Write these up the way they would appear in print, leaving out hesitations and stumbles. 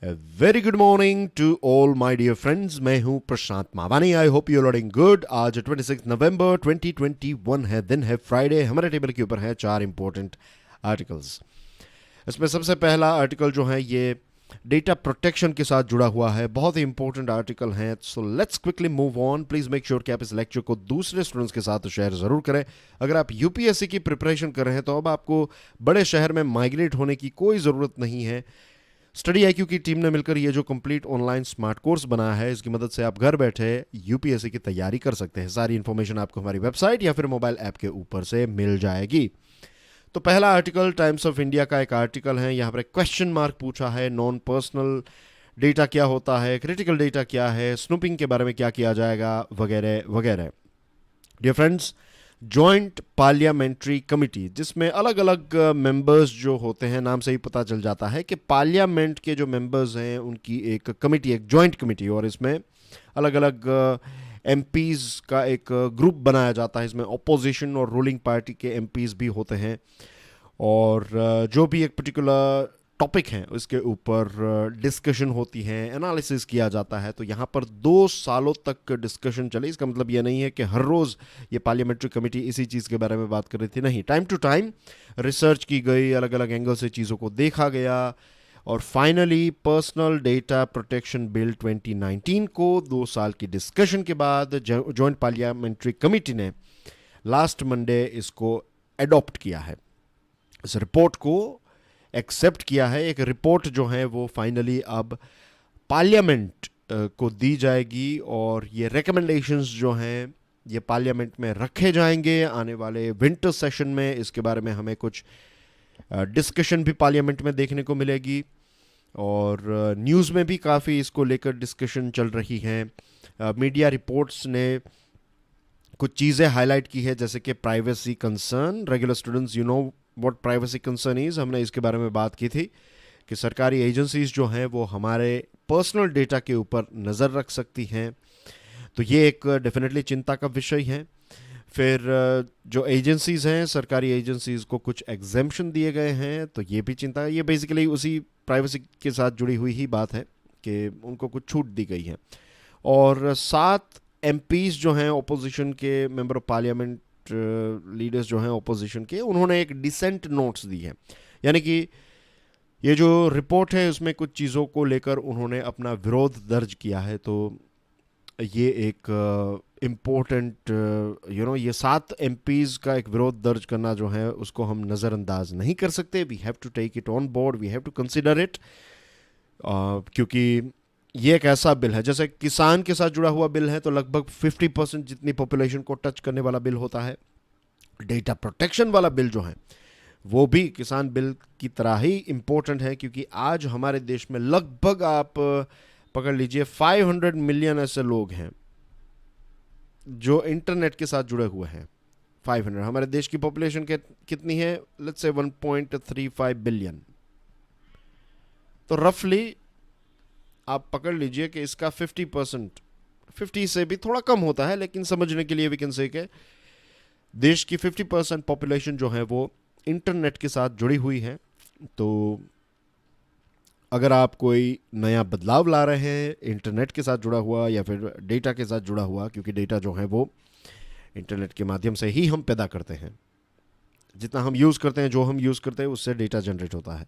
Very good morning to all my dear friends. मैं हूं Prashant Mawani. I hope you are good. आज 26 नवंबर 2021 है, दिन है फ्राइडे। हमारे टेबल के ऊपर है 4 इंपॉर्टेंट आर्टिकल्स। इसमें सबसे पहला आर्टिकल जो है ये डेटा प्रोटेक्शन के साथ जुड़ा हुआ है। बहुत ही इंपॉर्टेंट आर्टिकल है, so let's quickly move on. Please make sure कि आप इस लेक्चर को दूसरे स्टूडेंट्स के साथ शेयर जरूर करें। अगर आप यूपीएससी की प्रिपरेशन कर रहे हैं तो अब आपको बड़े शहर में माइग्रेट होने की कोई ज़रूरत नहीं है। स्टडी आईक्यू की टीम ने मिलकर ये जो कंप्लीट ऑनलाइन स्मार्ट कोर्स बनाया है, इसकी मदद से आप घर बैठे यूपीएससी की तैयारी कर सकते हैं। सारी इन्फॉर्मेशन आपको हमारी वेबसाइट या फिर मोबाइल ऐप के ऊपर से मिल जाएगी। तो पहला आर्टिकल टाइम्स ऑफ इंडिया का एक आर्टिकल है। यहाँ पर एक क्वेश्चन मार्क पूछा है, नॉन पर्सनल डेटा क्या होता है, क्रिटिकल डेटा क्या है, स्नूपिंग के बारे में क्या किया जाएगा, वगैरह वगैरह। Dear friends, joint parliamentary committee, जिसमें अलग अलग मेंबर्स जो होते हैं, नाम से ही पता चल जाता है कि पार्लियामेंट के जो मेंबर्स हैं उनकी एक कमेटी, एक जॉइंट कमेटी, और इसमें अलग अलग एमपीज़ का एक ग्रुप बनाया जाता है। इसमें अपोजिशन और रूलिंग पार्टी के एमपीज़ भी होते हैं, और जो भी एक पर्टिकुलर टॉपिक है उसके ऊपर डिस्कशन होती है, एनालिसिस किया जाता है। तो यहाँ पर 2 सालों तक डिस्कशन चले। इसका मतलब ये नहीं है कि हर रोज़ ये पार्लियामेंट्री कमेटी इसी चीज़ के बारे में बात कर रही थी, नहीं। टाइम टू टाइम रिसर्च की गई, अलग अलग एंगल से चीज़ों को देखा गया, और finally personal data protection bill 2019 को 2 साल की डिस्कशन के बाद जॉइंट पार्लियामेंट्री कमेटी ने लास्ट मंडे इसको एडॉप्ट किया है, इस रिपोर्ट को एक्सेप्ट किया है। एक रिपोर्ट जो है वो फाइनली अब पार्लियामेंट को दी जाएगी, और ये रिकमेंडेशंस जो हैं ये पार्लियामेंट में रखे जाएंगे आने वाले विंटर सेशन में। इसके बारे में हमें कुछ डिस्कशन भी पार्लियामेंट में देखने को मिलेगी, और न्यूज़ में भी काफ़ी इसको लेकर डिस्कशन चल रही हैं। मीडिया रिपोर्ट्स ने कुछ चीज़ें हाईलाइट की है, जैसे कि privacy concern. Regular students, you know what privacy concern is. हमने इसके बारे में बात की थी कि सरकारी एजेंसीज जो हैं वो हमारे पर्सनल डेटा के ऊपर नज़र रख सकती हैं, तो ये एक डेफिनेटली चिंता का विषय है। फिर जो एजेंसीज़ हैं, सरकारी एजेंसीज़ को कुछ एग्जेम्पशन दिए गए हैं, तो ये भी चिंता है। ये बेसिकली उसी प्राइवेसी के साथ जुड़ी हुई ही बात है कि उनको कुछ छूट दी गई है। और 7 एमपीज़ जो हैं ओपोजिशन के, मेंबर ऑफ पार्लियामेंट लीडर्स जो हैं ओपोजिशन के, उन्होंने एक डिसेंट नोट्स दी है। यानी कि ये जो रिपोर्ट है उसमें कुछ चीज़ों को लेकर उन्होंने अपना विरोध दर्ज किया है। तो ये एक इम्पोर्टेंट ये 7 एमपीज़ का एक विरोध दर्ज करना जो है उसको हम नज़रअंदाज नहीं कर सकते। We have to take it on board, we have to consider it, क्योंकि ये एक ऐसा बिल है, जैसे किसान के साथ जुड़ा हुआ बिल है, तो लगभग 50% जितनी पॉपुलेशन को टच करने वाला बिल होता है। डेटा प्रोटेक्शन वाला बिल जो है वो भी किसान बिल की तरह ही इम्पोर्टेंट है, क्योंकि आज हमारे देश में लगभग आप पकड़ लीजिए 500 मिलियन ऐसे लोग हैं जो इंटरनेट के साथ जुड़े हुए हैं। 500। हमारे देश की पॉपुलेशन कितनी है? Let's say 1.35 billion. तो रफली आप पकड़ लीजिए कि इसका 50%, 50 से भी थोड़ा कम होता है, लेकिन समझने के लिए वी कैन से कि देश की 50% पॉपुलेशन जो है वो इंटरनेट के साथ जुड़ी हुई है। तो अगर आप कोई नया बदलाव ला रहे हैं इंटरनेट के साथ जुड़ा हुआ या फिर डेटा के साथ जुड़ा हुआ, क्योंकि डेटा जो है वो इंटरनेट के माध्यम से ही हम पैदा करते हैं, जितना हम यूज़ करते हैं, जो हम यूज़ करते हैं उससे डेटा जनरेट होता है।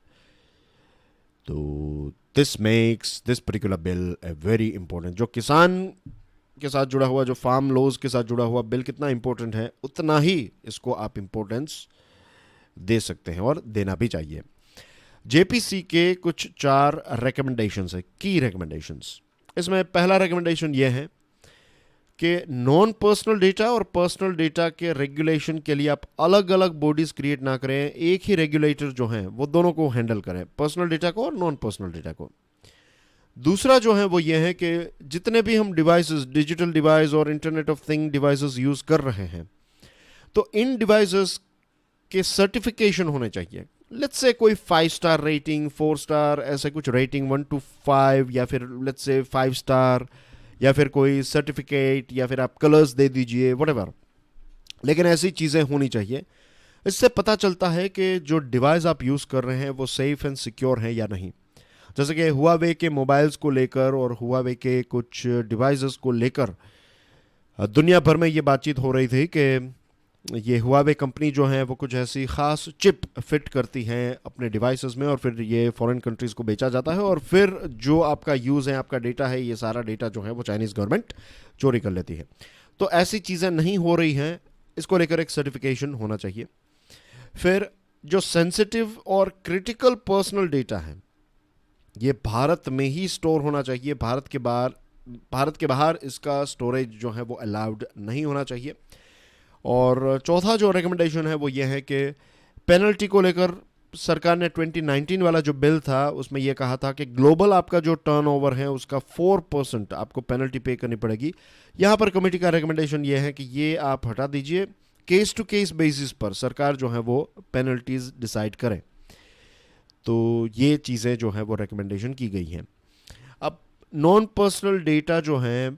तो this makes this particular bill a very important. जो किसान के साथ जुड़ा हुआ, जो फार्म लॉज के साथ जुड़ा हुआ बिल कितना इंपॉर्टेंट है, उतना ही इसको आप इंपॉर्टेंस दे सकते हैं, और देना भी चाहिए। जेपीसी के कुछ 4 रिकमेंडेशंस है, की रिकमेंडेशंस। इसमें पहला रिकमेंडेशन ये है कि नॉन पर्सनल डेटा और पर्सनल डेटा के रेगुलेशन के लिए आप अलग अलग बॉडीज क्रिएट ना करें, एक ही रेगुलेटर जो हैं वो दोनों को हैंडल करें, पर्सनल डेटा को और नॉन पर्सनल डेटा को। दूसरा जो है वो ये है कि जितने भी हम डिवाइसेस, डिजिटल डिवाइस और internet of thing devices use कर रहे हैं, तो इन डिवाइसेस के सर्टिफिकेशन होने चाहिए। लेट्स से कोई 5 स्टार रेटिंग, 4 स्टार, ऐसे कुछ रेटिंग 1 to 5, या फिर लेट्स से 5 स्टार, या फिर कोई सर्टिफिकेट, या फिर आप कलर्स दे दीजिए, व्हाटएवर। लेकिन ऐसी चीज़ें होनी चाहिए। इससे पता चलता है कि जो डिवाइस आप यूज़ कर रहे हैं वो सेफ एंड सिक्योर है या नहीं। जैसे कि हुआवे के मोबाइल्स को लेकर और हुआवे के कुछ डिवाइसेस को लेकर दुनिया भर में ये बातचीत हो रही थी कि ये हुआवे कंपनी जो है वो कुछ ऐसी ख़ास चिप फिट करती हैं अपने डिवाइसेस में और फिर ये फॉरेन कंट्रीज़ को बेचा जाता है और फिर जो आपका यूज़ है, आपका डेटा है, ये सारा डेटा जो है वो चाइनीज़ गवर्नमेंट चोरी कर लेती है। तो ऐसी चीज़ें नहीं हो रही हैं, इसको लेकर एक सर्टिफिकेशन होना चाहिए। फिर जो सेंसिटिव और क्रिटिकल पर्सनल डेटा है ये भारत में ही स्टोर होना चाहिए, भारत के बाहर इसका स्टोरेज जो है वो अलाउड नहीं होना चाहिए। और चौथा जो रिकमेंडेशन है वो ये है कि पेनल्टी को लेकर सरकार ने 2019 वाला जो बिल था उसमें यह कहा था कि ग्लोबल आपका जो टर्नओवर है उसका 4% आपको पेनल्टी पे करनी पड़ेगी। यहाँ पर कमेटी का रिकमेंडेशन ये है कि ये आप हटा दीजिए, केस टू केस बेसिस पर सरकार जो है वो पेनल्टीज डिसाइड करे। तो ये चीज़ें जो है वो रिकमेंडेशन की गई हैं। अब नॉन पर्सनल डेटा जो है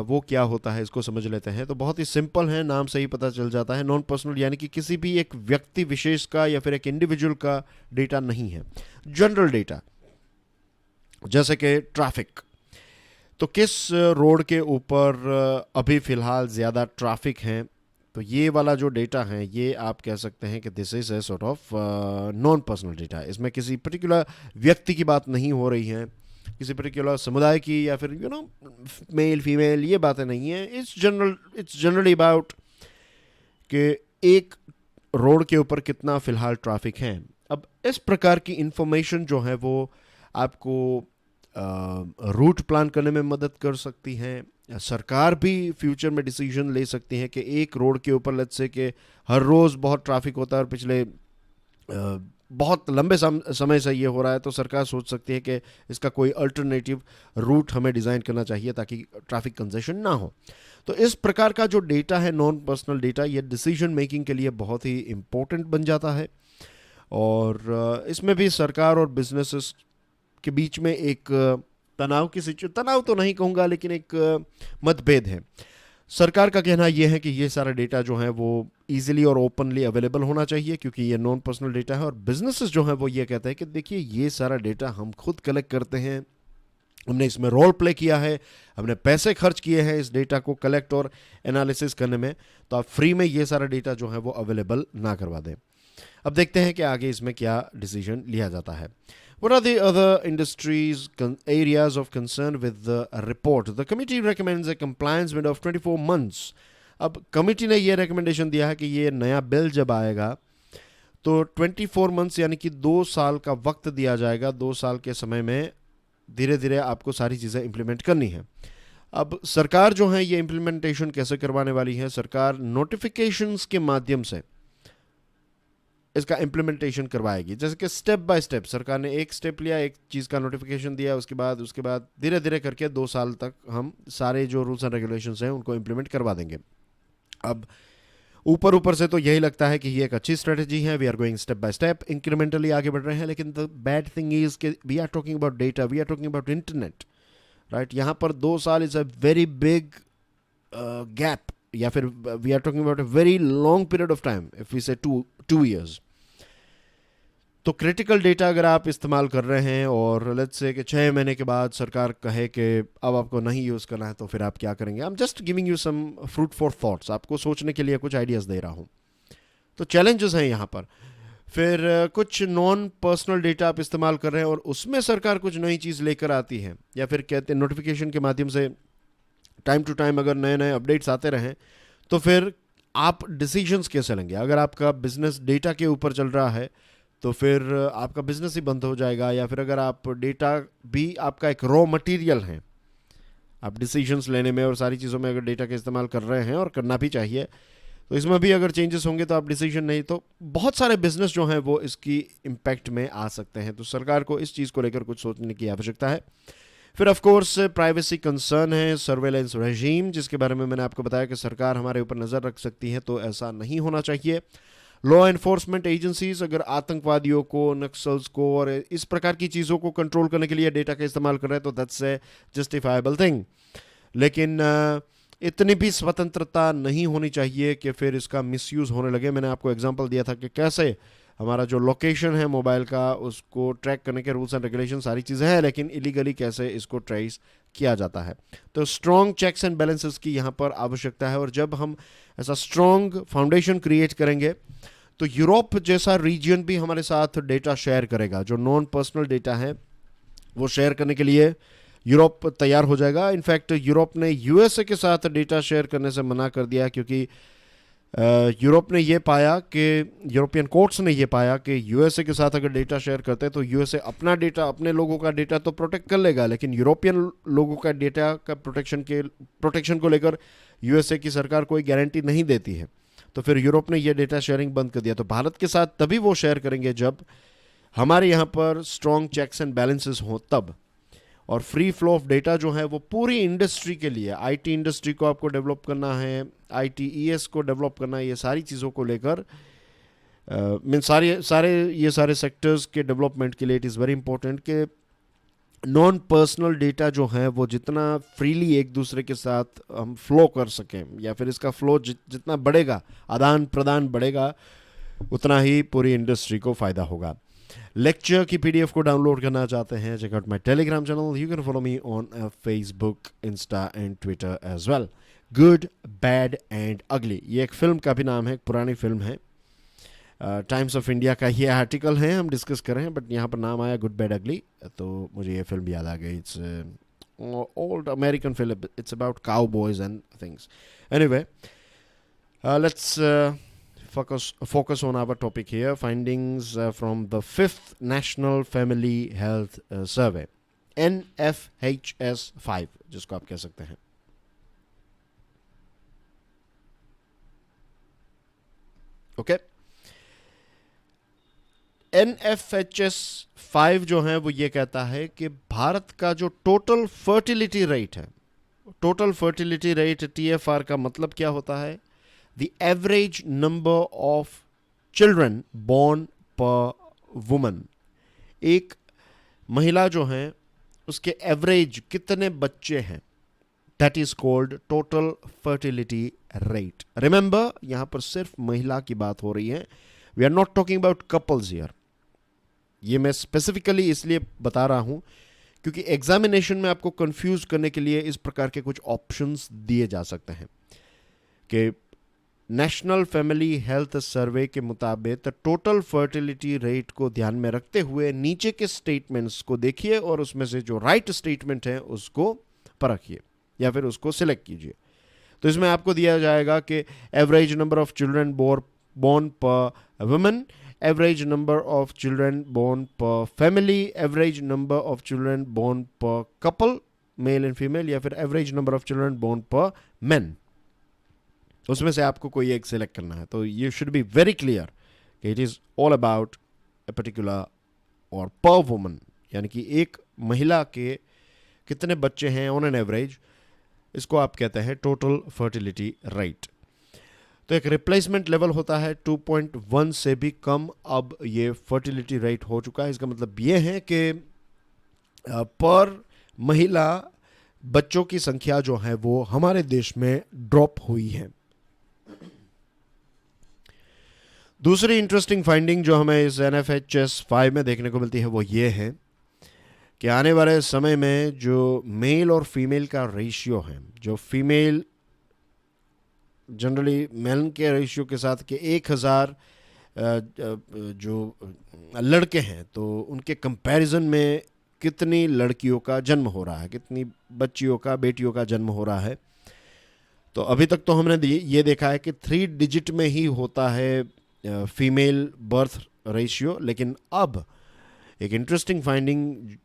वो क्या होता है इसको समझ लेते हैं। तो बहुत ही सिंपल है, नाम से ही पता चल जाता है। नॉन पर्सनल यानी कि किसी भी एक व्यक्ति विशेष का या फिर एक इंडिविजुअल का डेटा नहीं है, जनरल डेटा। जैसे कि ट्रैफिक, तो किस रोड के ऊपर अभी फ़िलहाल ज़्यादा ट्रैफिक है, तो ये वाला जो डेटा है ये आप कह सकते हैं कि this is a sort of non personal data. इसमें किसी पर्टिकुलर व्यक्ति की बात नहीं हो रही है, किसी पर्टिकुलर समुदाय की या फिर मेल फीमेल, ये बातें नहीं है। इट्स जनरली अबाउट कि एक रोड के ऊपर कितना फ़िलहाल ट्रैफिक है। अब इस प्रकार की इंफॉर्मेशन जो है वो आपको रूट प्लान करने में मदद कर सकती हैं। सरकार भी फ्यूचर में डिसीजन ले सकती है कि एक रोड के ऊपर लेट्स से कि हर रोज़ बहुत ट्रैफिक होता है और पिछले बहुत लंबे समय से ये हो रहा है, तो सरकार सोच सकती है कि इसका कोई अल्टरनेटिव रूट हमें डिज़ाइन करना चाहिए ताकि ट्रैफिक कंजेशन ना हो। तो इस प्रकार का जो डेटा है नॉन पर्सनल डेटा, ये डिसीजन मेकिंग के लिए बहुत ही इम्पोर्टेंट बन जाता है। और इसमें भी सरकार और बिजनेसेस के बीच में एक तनाव तो नहीं कहूँगा, लेकिन एक मतभेद है। सरकार का कहना यह है कि ये सारा डेटा जो है वो इजीली और ओपनली अवेलेबल होना चाहिए क्योंकि ये नॉन पर्सनल डेटा है। और बिजनेसेस जो है वो ये कहते हैं कि देखिए ये सारा डेटा हम खुद कलेक्ट करते हैं, हमने इसमें रोल प्ले किया है, हमने पैसे खर्च किए हैं इस डेटा को कलेक्ट और एनालिसिस करने में, तो आप फ्री में ये सारा डेटा जो है वो अवेलेबल ना करवा दें। अब देखते हैं कि आगे इसमें क्या डिसीजन लिया जाता है। What are the other industries areas of concern with the report? The committee recommends a compliance window of 24 months. अब कमिटी ने ये रिकमेंडेशन दिया है कि ये नया बिल जब आएगा तो 24 मंथ्स यानी कि 2 साल का वक्त दिया जाएगा। 2 साल के समय में धीरे धीरे आपको सारी चीज़ें इम्प्लीमेंट करनी है। अब सरकार जो है ये इम्प्लीमेंटेशन कैसे करवाने वाली है? सरकार नोटिफिकेशंस के माध्यम से इसका इम्प्लीमेंटेशन करवाएगी। जैसे कि स्टेप बाय स्टेप सरकार ने एक स्टेप लिया, एक चीज़ का नोटिफिकेशन दिया, उसके बाद धीरे धीरे करके 2 साल तक हम सारे जो रूल्स एंड रेगुलेशंस हैं उनको इम्प्लीमेंट करवा देंगे। अब ऊपर से तो यही लगता है कि ये एक अच्छी स्ट्रेटजी है, we are going step by step, incrementally आगे बढ़ रहे हैं। लेकिन द बैड थिंग इज कि we are talking about data, we are talking about internet, right. यहाँ पर 2 साल is a very big gap, या फिर we are talking about a very long period of time if we say 2 years। तो critical data अगर आप इस्तेमाल कर रहे हैं और लेट्स से कि 6 महीने के बाद सरकार कहे कि अब आपको नहीं यूज़ करना है, तो फिर आप क्या करेंगे? I am just giving you some fruit for thoughts, आपको सोचने के लिए कुछ आइडियाज़ दे रहा हूँ। तो चैलेंजेस हैं यहाँ पर। फिर कुछ नॉन पर्सनल डेटा आप इस्तेमाल कर रहे हैं और उसमें सरकार कुछ नई चीज़ लेकर आती है, या फिर कहते हैं नोटिफिकेशन के माध्यम से टाइम टू टाइम अगर नए नए अपडेट्स आते रहें, तो फिर आप डिसीजंस कैसे लेंगे? अगर आपका बिजनेस डेटा के ऊपर चल रहा है तो फिर आपका बिजनेस ही बंद हो जाएगा। या फिर अगर आप डेटा भी आपका एक रॉ मटेरियल है, आप डिसीजंस लेने में और सारी चीज़ों में अगर डेटा का इस्तेमाल कर रहे हैं और करना भी चाहिए, तो इसमें भी अगर चेंजेस होंगे तो आप डिसीजन नहीं, तो बहुत सारे बिजनेस जो हैं वो इसकी इम्पैक्ट में आ सकते हैं। तो सरकार को इस चीज़ को लेकर कुछ सोचने की आवश्यकता है। फिर ऑफ कोर्स प्राइवेसी कंसर्न है, सर्वेलेंस रेजीम, जिसके बारे में मैंने आपको बताया कि सरकार हमारे ऊपर नज़र रख सकती है, तो ऐसा नहीं होना चाहिए। लॉ एनफोर्समेंट एजेंसीज अगर आतंकवादियों को, नक्सल्स को और इस प्रकार की चीज़ों को कंट्रोल करने के लिए डेटा का इस्तेमाल कर रहे हैं, तो दैट्स ए जस्टिफाइबल थिंग। लेकिन इतनी भी स्वतंत्रता नहीं होनी चाहिए कि फिर इसका मिसयूज़ होने लगे। मैंने आपको एग्जांपल दिया था कि कैसे हमारा जो लोकेशन है मोबाइल का उसको ट्रैक करने के रूल्स एंड रेगुलेशन सारी चीज़ें हैं, लेकिन इलीगली कैसे इसको ट्रेस किया जाता है। तो स्ट्रॉन्ग चेक्स एंड बैलेंसेस की यहाँ पर आवश्यकता है, और जब हम ऐसा स्ट्रॉन्ग फाउंडेशन क्रिएट करेंगे तो यूरोप जैसा रीजन भी हमारे साथ डेटा शेयर करेगा। जो नॉन पर्सनल डेटा है वो शेयर करने के लिए यूरोप तैयार हो जाएगा। इनफैक्ट यूरोप ने यूएसए के साथ डेटा शेयर करने से मना कर दिया, क्योंकि यूरोप ने ये पाया कि यूरोपियन कोर्ट्स ने ये पाया कि यूएसए के साथ अगर डेटा शेयर करते हैं तो यूएसए अपना डेटा, अपने लोगों का डेटा तो प्रोटेक्ट कर लेगा, लेकिन यूरोपियन लोगों का डेटा का प्रोटेक्शन को लेकर यूएसए की सरकार कोई गारंटी नहीं देती है। तो फिर यूरोप ने ये डेटा शेयरिंग बंद कर दिया। तो भारत के साथ तभी वो शेयर करेंगे जब हमारे यहाँ पर स्ट्रॉन्ग चेक्स एंड बैलेंसेस हो तब। और फ्री फ्लो ऑफ डेटा जो है वो पूरी इंडस्ट्री के लिए, आईटी इंडस्ट्री को आपको डेवलप करना है, आईटीईएस को डेवलप करना है, ये सारी चीज़ों को लेकर मीन सारे सेक्टर्स के डेवलपमेंट के लिए इट इज़ वेरी इंपॉर्टेंट कि नॉन पर्सनल डेटा जो है वो जितना फ्रीली एक दूसरे के साथ हम फ्लो कर सकें, या फिर इसका फ्लो जितना बढ़ेगा, आदान प्रदान बढ़ेगा, उतना ही पूरी इंडस्ट्री को फ़ायदा होगा। लेक्चर की पीडीएफ को डाउनलोड करना चाहते हैं, check out my Telegram channel, you can follow me on Facebook, Insta and Twitter as well. Good bad and ugly, ये एक फिल्म का भी नाम है, एक पुरानी फिल्म है, टाइम्स ऑफ इंडिया का ये आर्टिकल है, हम डिस्कस कर रहे हैं, बट यहाँ पर नाम आया गुड बैड अगली, तो मुझे ये फिल्म याद आ गई। It's old American film, it's about cow boys and things. Anyway, let's focus on our topic here. Findings from the 5th National Family Health Survey, NFHS 5 जिसको आप कह सकते हैं। ओके, NFHS 5 जो है वो ये कहता है कि भारत का जो टोटल फर्टिलिटी रेट है, टोटल फर्टिलिटी रेट TFR का मतलब क्या होता है? The average number of children born per woman, एक महिला जो है उसके एवरेज कितने बच्चे हैं, that is called total fertility rate. Remember, यहां पर सिर्फ महिला की बात हो रही है, we are not talking about couples here. ये मैं स्पेसिफिकली इसलिए बता रहा हूं क्योंकि एग्जामिनेशन में आपको कंफ्यूज करने के लिए इस प्रकार के कुछ ऑप्शंस दिए जा सकते हैं कि नेशनल फैमिली हेल्थ सर्वे के मुताबिक टोटल फर्टिलिटी रेट को ध्यान में रखते हुए नीचे के स्टेटमेंट्स को देखिए और उसमें से जो राइट स्टेटमेंट है उसको परखिए या फिर उसको सिलेक्ट कीजिए। तो इसमें आपको दिया जाएगा कि average number of children born per women, average number of children born per family, average number of children born per couple male and female, या फिर average number of children born per man. उसमें से आपको कोई एक select करना है। तो you should be very clear कि it is all about a particular और पर वुमन, यानी कि एक महिला के कितने बच्चे हैं ऑन एन एवरेज, इसको आप कहते हैं टोटल फर्टिलिटी रेट। तो एक रिप्लेसमेंट लेवल होता है 2.1 से भी कम, अब ये फर्टिलिटी रेट हो चुका है। इसका मतलब ये है कि पर महिला बच्चों की संख्या जो है वो हमारे देश में ड्रॉप हुई है। दूसरी इंटरेस्टिंग फाइंडिंग जो हमें इस NFHS 5 में देखने को मिलती है वो ये है कि आने वाले समय में जो मेल और फीमेल का रेशियो है, जो फीमेल जनरली मेल के रेशियो के साथ कि 1000 जो लड़के हैं तो उनके कंपैरिजन में कितनी लड़कियों का जन्म हो रहा है, कितनी बच्चियों का, बेटियों का जन्म हो रहा है। तो अभी तक तो हमने ये देखा है कि 3 डिजिट में ही होता है फीमेल बर्थ रेशियो, लेकिन अब एक इंटरेस्टिंग फाइंडिंग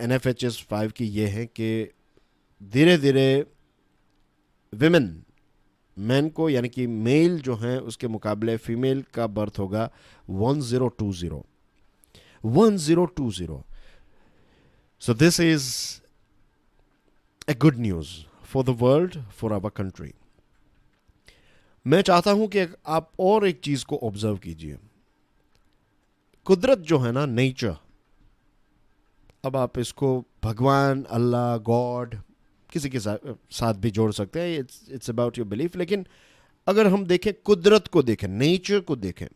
NFHS 5 की ये है कि धीरे धीरे विमेन, मैन को यानी कि मेल जो है उसके मुकाबले फीमेल का बर्थ होगा 1020। So this is a good news for the world, for our country. मैं चाहता हूं कि आप और एक चीज को ऑब्जर्व कीजिए। कुदरत जो है ना, नेचर, अब आप इसको भगवान, अल्लाह, गॉड किसी के साथ भी जोड़ सकते हैं, इट्स अबाउट योर बिलीफ। लेकिन अगर हम देखें कुदरत को, देखें नेचर को, देखें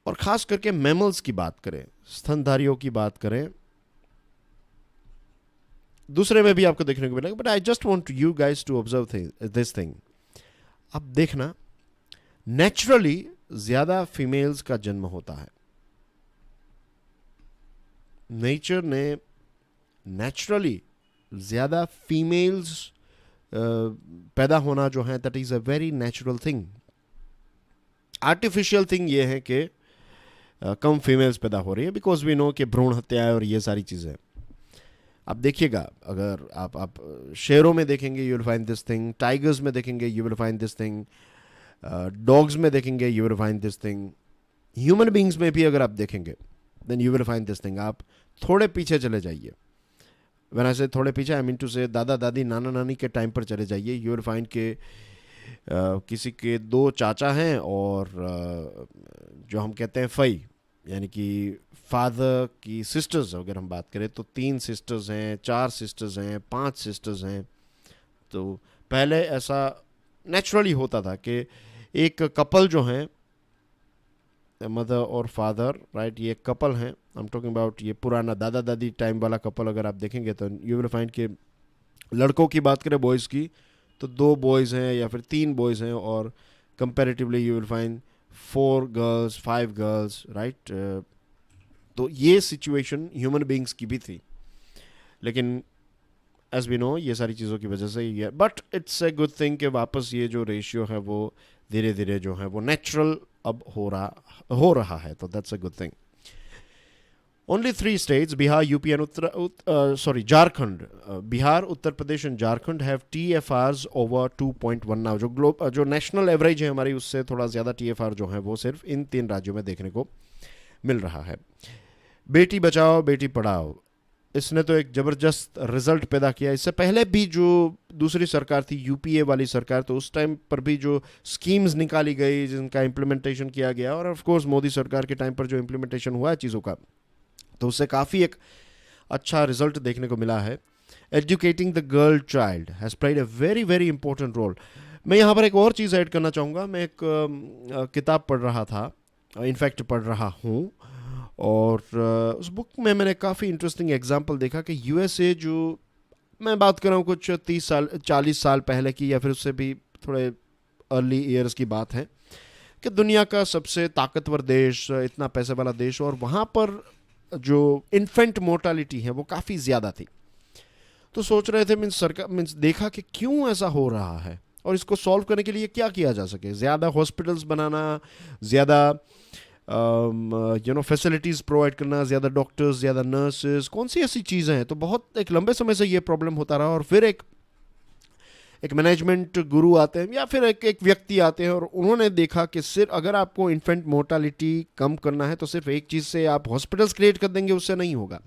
और ख़ास करके मैमल्स की बात करें, स्तनधारियों की बात करें, दूसरे में भी आपको देखने को मिलेगा, but I just want you guys to observe this thing. अब देखना, नेचुरली ज़्यादा फीमेल्स का जन्म होता है. नेचर ने नेचुरली ज़्यादा फीमेल्स पैदा होना जो है, that is a very natural thing. Artificial thing ये है कि कम फीमेल्स पैदा हो रही है, बिकॉज वी नो कि भ्रूण हत्या और ये सारी चीज़ें. आप देखिएगा, अगर आप शेरों में देखेंगे you will find this thing, tigers में देखेंगे you will find this thing, dogs में देखेंगे you will find this thing, human beings में भी अगर आप देखेंगे then you will find this thing. आप थोड़े पीछे चले जाइए, व्हेन आई से थोड़े पीछे आई मीन टू से दादा दादी नाना नानी के टाइम पर चले जाइए, यू विल फाइंड के किसी के 2 चाचा हैं और जो हम कहते हैं फई, यानी कि फादर की सिस्टर्स अगर हम बात करें तो 3 सिस्टर्स हैं, 4 सिस्टर्स हैं, 5 सिस्टर्स हैं. तो पहले ऐसा नेचुरली होता था कि एक कपल जो हैं, मदर और फादर, राइट, ये कपल हैं, आई एम टॉकिंग अबाउट ये पुराना दादा दादी टाइम वाला कपल. अगर आप देखेंगे तो यू विल फाइंड के लड़कों की बात करें, बॉयज़ की, तो 2 बॉयज़ हैं या फिर 3 बॉयज़ हैं, और comparatively you will find 4 girls 5 girls, right. तो ये सिचुएशन ह्यूमन बींग्स की भी थी, लेकिन एज वी नो ये सारी चीज़ों की वजह से ही है. But it's a good thing कि वापस ये जो रेशियो है वो धीरे धीरे जो है वो नेचुरल अब हो रहा है, तो that's a good thing. Only 3 states, Bihar, UP and Jharkhand, Bihar, Uttar Pradesh and Jharkhand have TFRs over 2.1 now. जो नेशनल एवरेज है हमारी, उससे थोड़ा ज़्यादा TFR जो है वो सिर्फ इन 3 राज्यों में देखने को मिल रहा है. बेटी बचाओ बेटी पढ़ाओ, इसने तो एक ज़बरदस्त रिजल्ट पैदा किया. इससे पहले भी जो दूसरी सरकार थी, UPA वाली सरकार, तो उस टाइम पर भी जो स्कीम्स निकाली गई जिनका इम्प्लीमेंटेशन किया गया, और ऑफ कोर्स मोदी सरकार के टाइम पर जो इम्प्लीमेंटेशन हुआ है चीज़ों का, तो उससे काफ़ी एक अच्छा रिजल्ट देखने को मिला है. Educating the girl child has played a very very important role. मैं यहाँ पर एक और चीज़ ऐड करना चाहूँगा. मैं एक किताब पढ़ रहा था, इनफैक्ट पढ़ रहा हूँ, और उस बुक में मैंने काफ़ी इंटरेस्टिंग एग्जांपल देखा कि USA, जो मैं बात कर रहा हूँ कुछ 30 साल 40 साल पहले की, या फिर उससे भी थोड़े अर्ली ईयर्स की बात है, कि दुनिया का सबसे ताकतवर देश, इतना पैसे वाला देश, और वहाँ पर जो इन्फेंट मोर्टालिटी है वो काफ़ी ज़्यादा थी. तो सोच रहे थे, मीन्स देखा कि क्यों ऐसा हो रहा है और इसको सॉल्व करने के लिए क्या किया जा सके. ज़्यादा हॉस्पिटल्स बनाना, ज़्यादा फैसिलिटीज़ प्रोवाइड करना, ज़्यादा डॉक्टर्स, ज़्यादा नर्सेज, कौन सी ऐसी चीज़ें हैं. तो बहुत एक लंबे समय से ये प्रॉब्लम होता रहा, और फिर एक मैनेजमेंट गुरु आते हैं या फिर एक व्यक्ति आते हैं, और उन्होंने देखा कि सिर्फ अगर आपको इन्फेंट मोर्टालिटी कम करना है तो सिर्फ एक चीज़ से आप हॉस्पिटल्स क्रिएट कर देंगे उससे नहीं होगा.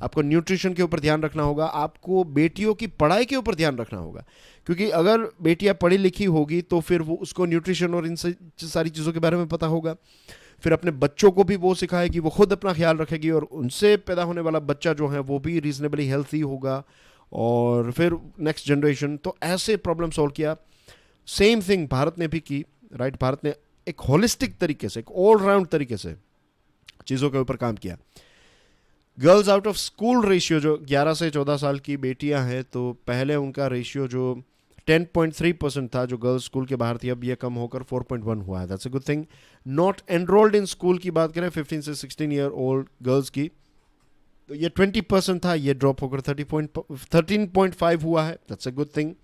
आपको न्यूट्रिशन के ऊपर ध्यान रखना होगा, आपको बेटियों की पढ़ाई के ऊपर ध्यान रखना होगा, क्योंकि अगर बेटियां पढ़ी लिखी होगी तो फिर वो उसको न्यूट्रिशन और इन सारी चीज़ों के बारे में पता होगा. फिर अपने बच्चों को भी वो सिखाएगी, वो खुद अपना ख्याल रखेगी, और उनसे पैदा होने वाला बच्चा जो है वो भी रीजनेबली हेल्थी होगा, और फिर नेक्स्ट जनरेशन. तो ऐसे प्रॉब्लम सॉल्व किया. सेम थिंग भारत ने भी की, राइट. भारत ने एक होलिस्टिक तरीके से, एक ऑलराउंड तरीके से चीज़ों के ऊपर काम किया. Girls out of school ratio, जो 11 से 14 साल की बेटियां हैं, तो पहले उनका रेशियो जो 10.3% था, जो गर्ल्स स्कूल के बाहर थी, अब ये कम होकर 4.1 हुआ है. That's a good thing. Not enrolled in school की बात करें 15 से 16 ईयर ओल्ड गर्ल्स की, तो ये 20% था, ये ड्रॉप होकर 13.5 हुआ है. That's a good thing.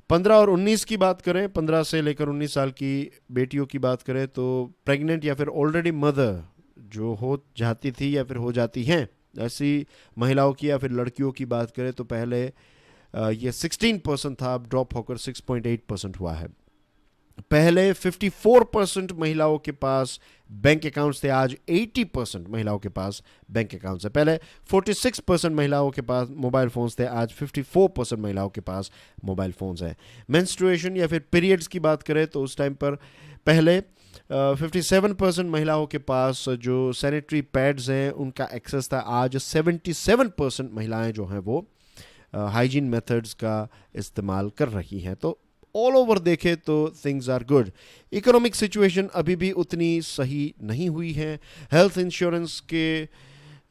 15 और 19 की बात करें, 15 से लेकर 19 साल की बेटियों की बात करें, तो प्रेग्नेंट या फिर ऑलरेडी मदर जो हो जाती थी या फिर हो जाती हैं, ऐसी महिलाओं की या फिर लड़कियों की बात करें, तो पहले ये 16% था, अब ड्रॉप होकर 6.8% हुआ है. पहले 54% महिलाओं के पास बैंक अकाउंट्स थे, आज 80% महिलाओं के पास बैंक अकाउंट्स है. पहले 46% महिलाओं के पास मोबाइल फ़ोन्स थे, आज 54% महिलाओं के पास मोबाइल फ़ोन्स हैं. मेंस्ट्रुएशन या फिर पीरियड्स की बात करें, तो उस टाइम पर पहले 57% महिलाओं के पास जो सैनिटरी पैड्स हैं उनका एक्सेस था, आज 77% महिलाएं जो हैं वो हाइजीन मेथड्स का इस्तेमाल कर रही हैं. तो ऑल ओवर देखें तो things are good. Economic situation अभी भी उतनी सही नहीं हुई है। हेल्थ इंश्योरेंस के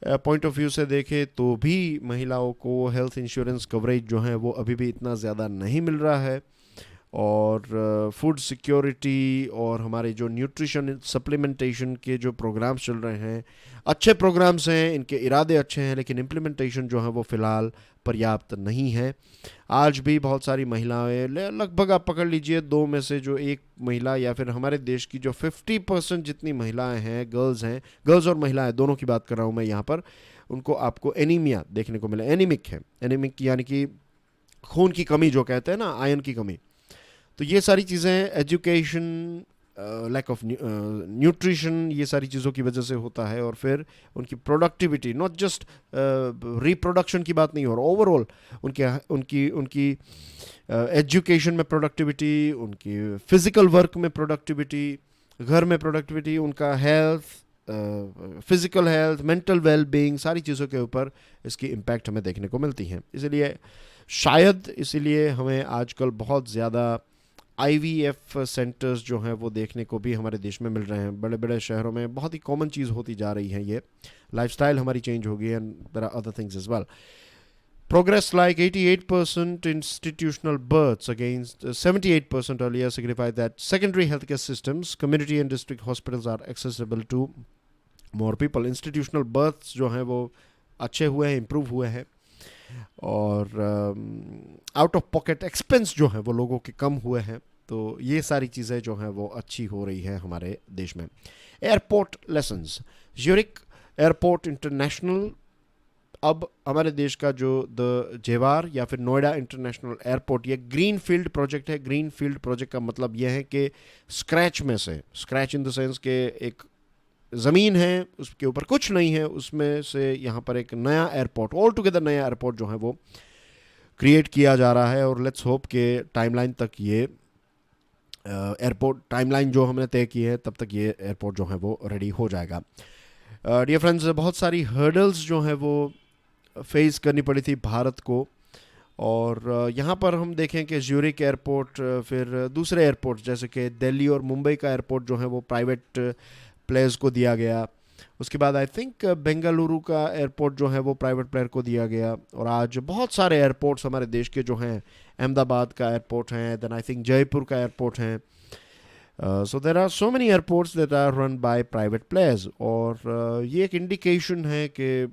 पॉइंट ऑफ व्यू से देखें तो भी महिलाओं को हेल्थ इंश्योरेंस कवरेज जो है वो अभी भी इतना ज़्यादा नहीं मिल रहा है। और फूड सिक्योरिटी और हमारे जो न्यूट्रिशन सप्लीमेंटेशन के जो प्रोग्राम्स चल रहे हैं, अच्छे प्रोग्राम्स हैं, इनके इरादे अच्छे हैं, लेकिन इम्प्लीमेंटेशन जो है वो फ़िलहाल पर्याप्त नहीं है। आज भी बहुत सारी महिलाएं, लगभग आप पकड़ लीजिए 2 में से जो एक महिला, या फिर हमारे देश की जो 50% जितनी महिलाएं हैं, गर्ल्स और महिलाएं दोनों की बात कर रहा हूँ मैं यहाँ पर, उनको आपको एनीमिया देखने को मिला। एनीमिक है, एनीमिक यानी कि खून की कमी जो कहते हैं ना, आयरन की कमी। तो ये सारी चीज़ें एजुकेशन, लैक ऑफ न्यूट्रिशन, ये सारी चीज़ों की वजह से होता है। और फिर उनकी प्रोडक्टिविटी, नॉट जस्ट रिप्रोडक्शन की बात नहीं हो रहा, ओवरऑल उनकी उनकी एजुकेशन में प्रोडक्टिविटी, उनकी फिज़िकल वर्क में प्रोडक्टिविटी, घर में प्रोडक्टिविटी, उनका health, physical health, mental well being, सारी चीज़ों के ऊपर इसकी इम्पैक्ट हमें देखने को मिलती हैं। इसीलिए हमें आजकल बहुत ज़्यादा IVF सेंटर्स जो हैं वो देखने को भी हमारे देश में मिल रहे हैं। बड़े बड़े शहरों में बहुत ही कॉमन चीज़ होती जा रही है। ये लाइफस्टाइल हमारी चेंज हो गई, and there are other things as well. Progress like 88% institutional births against 78% earlier signify that secondary healthcare systems, community and district hospitals are accessible to more people. Institutional births जो हैं वो अच्छे हुए हैं, improve हुए हैं, और आउट ऑफ पॉकेट एक्सपेंस जो है वो लोगों के कम हुए हैं। तो ये सारी चीज़ें जो हैं वो अच्छी हो रही है हमारे देश में। Airport lessons, Zurich airport international, अब हमारे देश का जो द जेवार या फिर नोएडा इंटरनेशनल एयरपोर्ट, ये ग्रीन फील्ड प्रोजेक्ट है। ग्रीन फील्ड प्रोजेक्ट का मतलब यह है कि स्क्रैच में से, स्क्रैच इन द सेंस के एक ज़मीन है, उसके ऊपर कुछ नहीं है, उसमें से यहाँ पर एक नया एयरपोर्ट, ऑल टुगेदर नया एयरपोर्ट जो है वो क्रिएट किया जा रहा है। और लेट्स होप के टाइमलाइन तक ये एयरपोर्ट, टाइमलाइन जो हमने तय की है तब तक ये एयरपोर्ट जो है वो रेडी हो जाएगा। डियर फ्रेंड्स, बहुत सारी हर्डल्स जो है वो फेस करनी पड़ी थी भारत को। और यहाँ पर हम देखें कि ज्यूरिक एयरपोर्ट, फिर दूसरे एयरपोर्ट जैसे कि दिल्ली और मुंबई का एयरपोर्ट जो है वो प्राइवेट प्लेयर्स को दिया गया। उसके बाद आई थिंक बेंगलुरु का एयरपोर्ट जो है वो प्राइवेट प्लेयर को दिया गया। और आज बहुत सारे एयरपोर्ट्स हमारे देश के जो हैं, अहमदाबाद का एयरपोर्ट हैं, देन आई थिंक जयपुर का एयरपोर्ट हैं। So there are so many airports that are run by private players. और ये एक इंडिकेशन है कि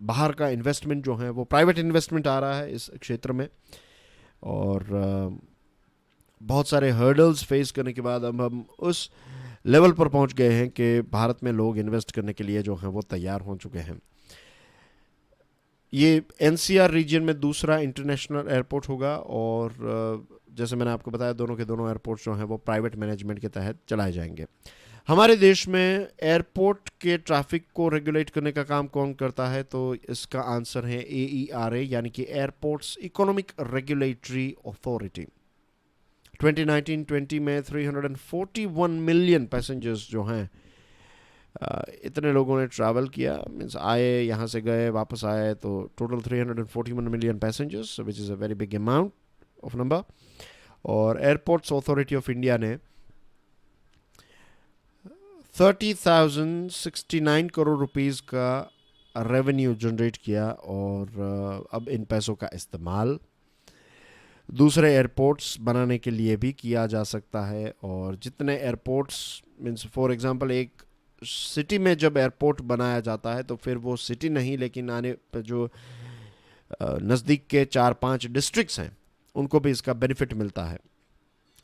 बाहर का इन्वेस्टमेंट जो है वो, प्राइवेट इन्वेस्टमेंट आ रहा है इस क्षेत्र में। और बहुत सारे हर्डल्स फेस करने के बाद अब हम उस लेवल पर पहुंच गए हैं कि भारत में लोग इन्वेस्ट करने के लिए जो हैं वो तैयार हो चुके हैं। ये NCR रीजन में दूसरा इंटरनेशनल एयरपोर्ट होगा। और जैसे मैंने आपको बताया, दोनों के दोनों एयरपोर्ट जो हैं वो प्राइवेट मैनेजमेंट के तहत चलाए जाएंगे। हमारे देश में एयरपोर्ट के ट्रैफिक को रेगुलेट करने का काम कौन करता है? तो इसका आंसर है AERA, यानी कि एयरपोर्ट्स इकोनॉमिक रेगुलेटरी अथॉरिटी। 2019-20 में 341 मिलियन पैसेंजर्स जो हैं, इतने लोगों ने ट्रैवल किया, मीन्स आए, यहाँ से गए, वापस आए, तो total 341 million passengers, which is a very big amount of number. और एयरपोर्ट्स अथॉरिटी ऑफ इंडिया ने 30,069 करोड़ रुपीस का रेवेन्यू जनरेट किया। और अब इन पैसों का इस्तेमाल दूसरे एयरपोर्ट्स बनाने के लिए भी किया जा सकता है। और जितने एयरपोर्ट्स, मीन्स फॉर एग्जांपल एक सिटी में जब एयरपोर्ट बनाया जाता है तो फिर वो सिटी नहीं, लेकिन आने पर जो नज़दीक के 4-5 डिस्ट्रिक्ट्स हैं उनको भी इसका बेनिफिट मिलता है।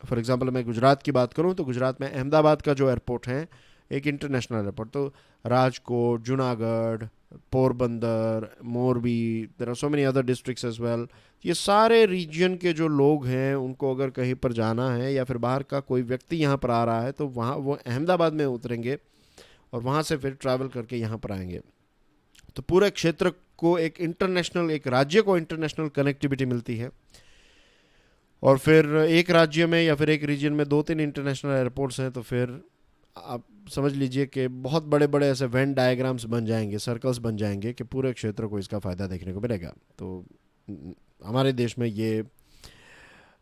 फॉर एग्जांपल मैं गुजरात की बात करूं तो गुजरात में अहमदाबाद का जो एयरपोर्ट है, एक इंटरनेशनल एयरपोर्ट, तो Rajkot, Junagadh, Porbandar, Morbi, there are so many other districts as well. ये सारे रीजन के जो लोग हैं उनको अगर कहीं पर जाना है या फिर बाहर का कोई व्यक्ति यहाँ पर आ रहा है तो वहाँ वो अहमदाबाद में उतरेंगे और वहाँ से फिर ट्रैवल करके यहाँ पर आएंगे। तो पूरे क्षेत्र को एक इंटरनेशनल, एक राज्य को इंटरनेशनल कनेक्टिविटी मिलती है। और फिर एक राज्य में या फिर एक रीजन में 2-3 इंटरनेशनल एयरपोर्ट्स हैं तो फिर आप समझ लीजिए कि बहुत बड़े बड़े ऐसे वेन डायग्राम्स बन जाएंगे, सर्कल्स बन जाएंगे कि पूरे क्षेत्र को इसका फ़ायदा देखने को मिलेगा। तो हमारे देश में ये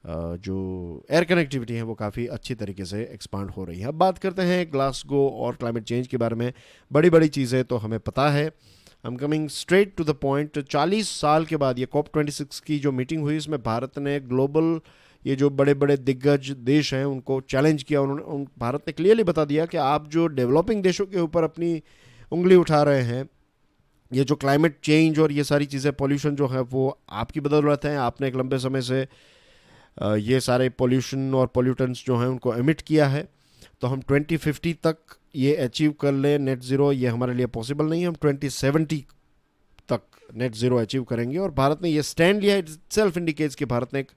जो एयर कनेक्टिविटी है वो काफ़ी अच्छी तरीके से एक्सपांड हो रही है। अब बात करते हैं ग्लासगो और क्लाइमेट चेंज के बारे में। बड़ी बड़ी चीज़ें तो हमें पता है। I am coming straight to the point. 40 साल के बाद ये COP26 की जो मीटिंग हुई, इसमें भारत ने ग्लोबल ये जो बड़े बड़े दिग्गज देश हैं उनको चैलेंज किया। भारत ने क्लियरली बता दिया कि आप जो डेवलपिंग देशों के ऊपर अपनी उंगली उठा रहे हैं, ये जो क्लाइमेट चेंज और ये सारी चीज़ें, पॉल्यूशन जो है वो आपकी बदौलत है। आपने एक लंबे समय से ये सारे पॉल्यूशन और पॉल्यूटेंट्स जो हैं उनको एमिट किया है। तो हम 2050 तक ये अचीव कर लें नेट ज़ीरो, ये हमारे लिए पॉसिबल नहीं है। हम 2070 तक नेट ज़ीरो अचीव करेंगे। और भारत ने ये स्टैंड लिया, इट सेल्फ इंडिकेट्स कि भारत ने एक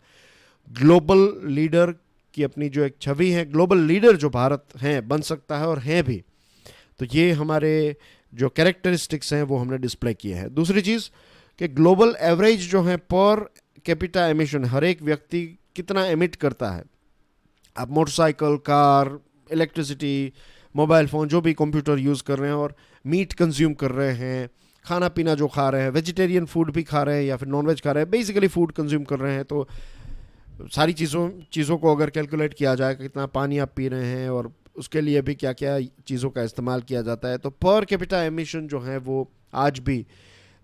ग्लोबल लीडर की अपनी जो एक छवि है, ग्लोबल लीडर जो भारत हैं बन सकता है और हैं भी। तो ये हमारे जो कैरेक्टरिस्टिक्स हैं वो हमने डिस्प्ले किए हैं। दूसरी चीज़ कि ग्लोबल एवरेज जो है पर कैपिटा एमिशन, हर एक व्यक्ति कितना एमिट करता है। आप motorcycle, car, electricity, mobile phone, जो भी कंप्यूटर यूज़ कर रहे हैं और मीट कंज्यूम कर रहे हैं, खाना पीना जो खा रहे हैं, वेजिटेरियन फूड भी खा रहे हैं या फिर नॉनवेज खा रहे हैं, बेसिकली फूड कंज्यूम कर रहे हैं, तो सारी चीज़ों को अगर कैलकुलेट किया जाए कि कितना पानी आप पी रहे हैं और उसके लिए भी क्या क्या चीज़ों का इस्तेमाल किया जाता है, तो पर कैपिटा एमिशन जो है वो आज भी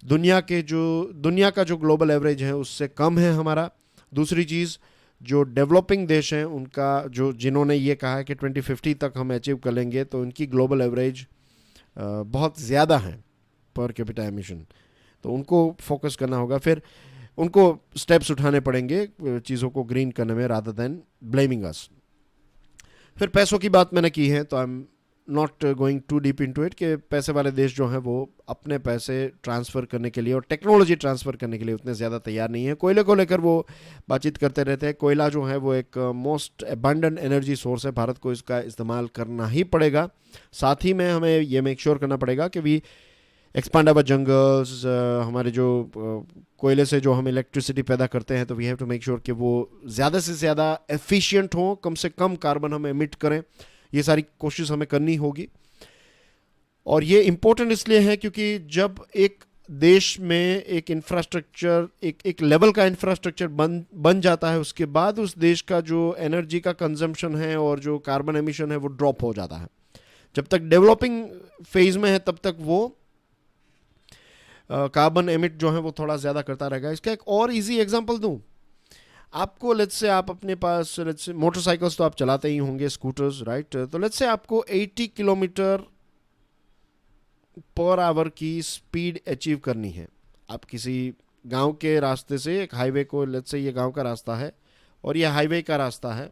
दुनिया का जो ग्लोबल एवरेज है उससे कम है हमारा। दूसरी चीज़, जो डेवलपिंग देश हैं उनका जिन्होंने ये कहा है कि 2050 तक हम अचीव कर लेंगे, तो उनकी ग्लोबल एवरेज बहुत ज़्यादा है पर कैपिटा एमिशन। तो उनको फोकस करना होगा, फिर उनको स्टेप्स उठाने पड़ेंगे चीज़ों को ग्रीन करने में, रादर देन ब्लेमिंग अस। फिर पैसों की बात मैंने की है, तो I am not going to deep into it कि पैसे वाले देश जो हैं वो अपने पैसे ट्रांसफ़र करने के लिए और टेक्नोलॉजी ट्रांसफ़र करने के लिए उतने ज़्यादा तैयार नहीं है। कोयले को लेकर वो बातचीत करते रहते हैं। कोयला जो है वो एक मोस्ट अबंडेंट एनर्जी सोर्स है, भारत को इसका इस्तेमाल करना ही पड़ेगा। साथ ही में हमें ये मेक श्योर करना पड़ेगा कि वी एक्सपांड अवर जंगल्स। हमारे जो कोयले से जो हम इलेक्ट्रिसिटी पैदा करते हैं, तो we have to make sure कि वो ज़्यादा से ज़्यादा एफिशिएंट हो, कम से कम कार्बन हम एमिट करें। ये सारी कोशिश हमें करनी होगी। और ये इम्पोर्टेंट इसलिए है क्योंकि जब एक देश में एक इंफ्रास्ट्रक्चर, एक लेवल का इंफ्रास्ट्रक्चर बन जाता है, उसके बाद उस देश का जो एनर्जी का कंजम्पशन है और जो कार्बन एमिशन है वो ड्रॉप हो जाता है। जब तक डेवलपिंग फेज में है तब तक वो कार्बन एमिट जो है वो थोड़ा ज़्यादा करता रहेगा। इसका एक और इजी एग्जांपल दूं आपको। लेट्स से आप अपने पास मोटरसाइकिल्स तो आप चलाते ही होंगे, स्कूटर्स, राइट। तो लेट्स से आपको 80 किलोमीटर पर आवर की स्पीड अचीव करनी है। आप किसी गांव के रास्ते से एक हाईवे को, लेट्स से ये गांव का रास्ता है और ये हाईवे का रास्ता है।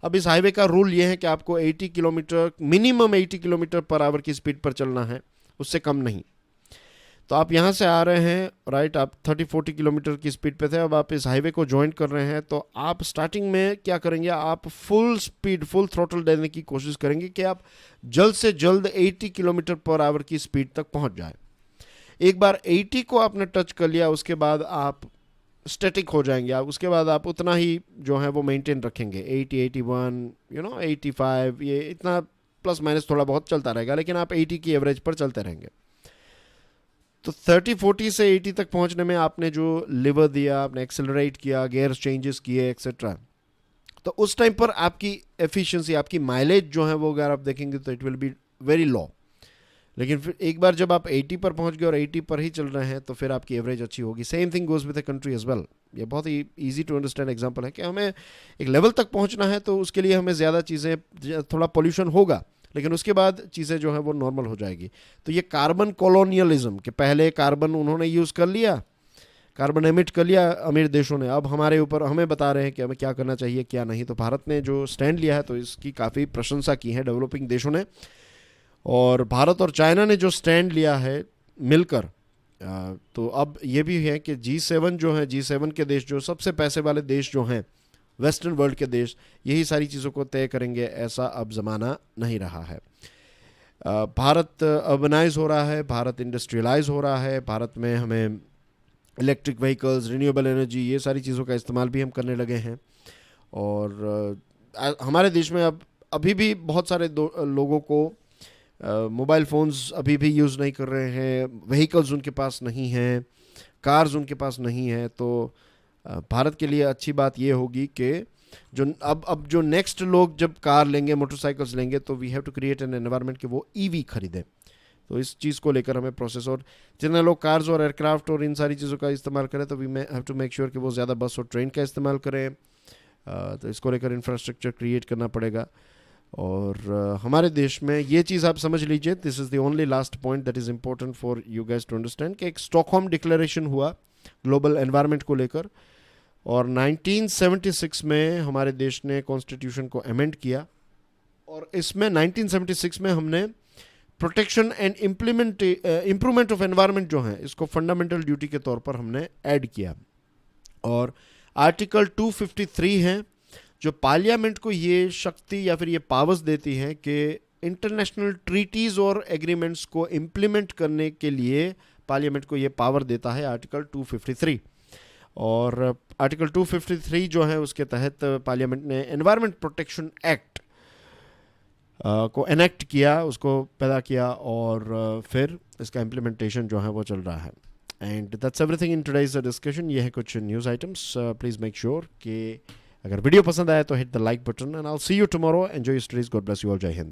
अब इस हाईवे का रूल ये है कि आपको 80 kilometre, minimum 80 kilometre per hour की स्पीड पर चलना है, उससे कम नहीं। तो आप यहाँ से आ रहे हैं, राइट, आप 30-40 किलोमीटर की स्पीड पे थे, अब आप इस हाईवे को ज्वाइन कर रहे हैं। तो आप स्टार्टिंग में क्या करेंगे, आप फुल स्पीड, फुल थ्रोटल देने की कोशिश करेंगे कि आप जल्द से जल्द 80 किलोमीटर पर आवर की स्पीड तक पहुँच जाए। एक बार 80 को आपने टच कर लिया, उसके बाद आप स्टैटिक हो जाएंगे। आप उसके बाद आप उतना ही जो है वो मेंटेन रखेंगे, 80, 81, 85, ये इतना प्लस माइनस थोड़ा बहुत चलता रहेगा, लेकिन आप 80 की एवरेज पर चलते रहेंगे। तो 30-40 से 80 तक पहुंचने में आपने जो लिवर दिया, आपने एक्सेलरेट किया, गियर चेंजेस किए, एक्सेट्रा, तो उस टाइम पर आपकी एफिशिएंसी, आपकी माइलेज जो है वो अगर आप देखेंगे तो it will be very low. लेकिन फिर एक बार जब आप 80 पर पहुंच गए और 80 पर ही चल रहे हैं तो फिर आपकी एवरेज अच्छी होगी। Same thing goes with the country as well. ये बहुत ही ईजी टू अंडरस्टैंड एग्जांपल है कि हमें एक लेवल तक पहुंचना है, तो उसके लिए हमें ज़्यादा चीज़ें, थोड़ा पोल्यूशन होगा, लेकिन उसके बाद चीज़ें जो है वो नॉर्मल हो जाएगी। तो ये कार्बन कॉलोनियलिज्म के पहले कार्बन उन्होंने यूज़ कर लिया, कार्बन एमिट कर लिया अमीर देशों ने, अब हमारे ऊपर हमें बता रहे हैं कि हमें क्या करना चाहिए क्या नहीं। तो भारत ने जो स्टैंड लिया है तो इसकी काफ़ी प्रशंसा की है डेवलपिंग देशों ने। और भारत और चाइना ने जो स्टैंड लिया है मिलकर, तो अब ये भी है कि G7 जो है, G7 के देश, जो सबसे पैसे वाले देश जो हैं, वेस्टर्न वर्ल्ड के देश, यही सारी चीज़ों को तय करेंगे, ऐसा अब ज़माना नहीं रहा है। भारत अर्बनाइज हो रहा है, भारत इंडस्ट्रियलाइज हो रहा है, भारत में हमें इलेक्ट्रिक व्हीकल्स, रिन्यूएबल एनर्जी, ये सारी चीज़ों का इस्तेमाल भी हम करने लगे हैं। और हमारे देश में अब अभी भी बहुत सारे लोगों को मोबाइल फ़ोन्स अभी भी यूज़ नहीं कर रहे हैं, व्हीकल्स उनके पास नहीं हैं, कार्स उनके पास नहीं है। तो भारत के लिए अच्छी बात ये होगी कि जो अब जो नेक्स्ट लोग जब कार लेंगे, मोटरसाइकिल्स लेंगे, तो we have to create an environment कि वो ईवी खरीदें। तो इस चीज़ को लेकर हमें प्रोसेस, और जितने लोग कार्स और एयरक्राफ्ट और इन सारी चीज़ों का इस्तेमाल करें, तो we have to make sure कि वो ज़्यादा बस और ट्रेन का इस्तेमाल करें। तो इसको लेकर इंफ्रास्ट्रक्चर क्रिएट करना पड़ेगा। और हमारे देश में ये चीज़ आप समझ लीजिए, this is the only last point that is important for you guys to understand, कि एक स्टॉकहोम डिक्लेरेशन हुआ ग्लोबल एनवायरनमेंट को लेकर, और 1976 में हमारे देश ने कॉन्स्टिट्यूशन को अमेंड किया, और इसमें 1976 में हमने protection and improvement of environment जो है, इसको फंडामेंटल ड्यूटी के तौर पर हमने ऐड किया। और आर्टिकल 253 है जो पार्लियामेंट को ये शक्ति या फिर ये पावर्स देती हैं कि इंटरनेशनल ट्रीटीज़ और एग्रीमेंट्स को इम्प्लीमेंट करने के लिए पार्लियामेंट को ये पावर देता है, आर्टिकल 253। और आर्टिकल 253 जो है उसके तहत पार्लियामेंट ने एनवायरनमेंट प्रोटेक्शन एक्ट को एनेक्ट किया, उसको पैदा किया, और फिर इसका इम्प्लीमेंटेशन जो है वो चल रहा है। And that's everything in today's discussion. ये है कुछ news items. Please make sure कि अगर वीडियो पसंद आया तो hit the like button, and I will see you tomorrow. Enjoy your studies. God bless you all. जय हिंद।